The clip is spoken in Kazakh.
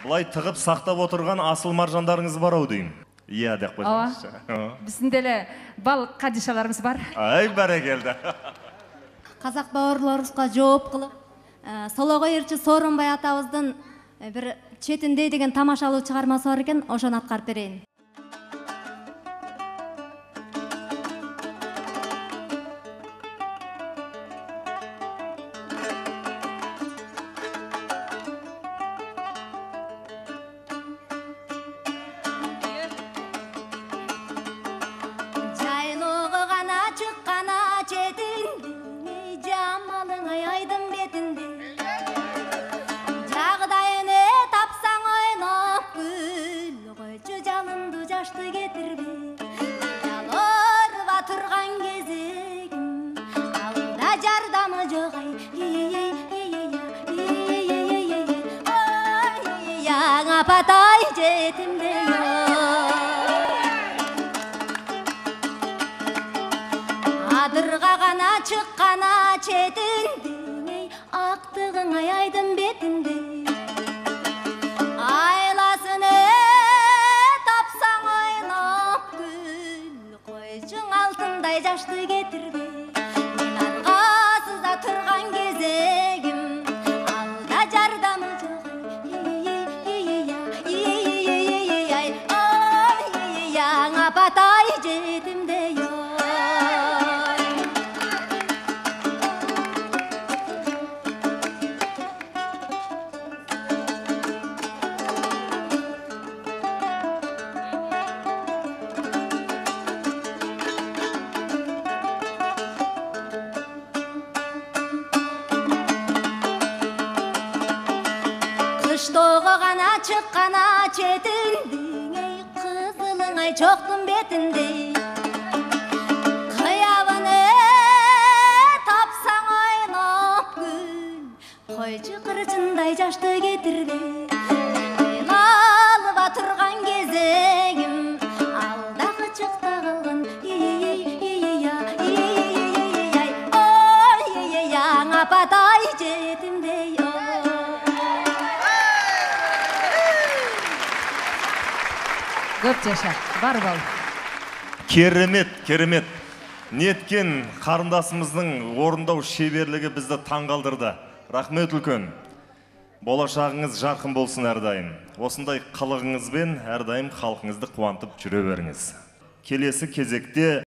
Бұлай тығып сақтап отырған асыл маржандарыңыз бар ау деймін. Иә деп қойсаңызшы. Біздің деле бал қадишаларымыз бар. Ай, бәрекелді. Қазақ бауырларымызға жооп кылып, Сологой ырчы Сооронбай атабыздын бир четиндей деген тамашалуу чыгармасы бар экен, ошону аткарып берейин. Апатай жетимде адырга гана чыккана четинде актыгың айдын бетинде айласын тапсаң ойноп гүл койчуң алтындай жашты кетирбе мен аргасызда турган кезегим алда жардамы апатай жетимде кыштоого гана чыккана четинде кызылың ай чоктун бетинде кыябын тапсаң ойноп гүл койчу кырчындай жашты кетирбе алыба турган кезегим алда кычыкта калган апатай жетимде Көп жаша, бар бол. Керемет, керемет. Неткен қарындасымыздың орындау шеберлігі бізді таңғалдырды. Рахмет үлкен. Болашағыңыз жарқын болсын әрдайым. Осындай қылығыңызбен әрдайым халқыңызды қуантып жүре беріңіз. Келесі кезекте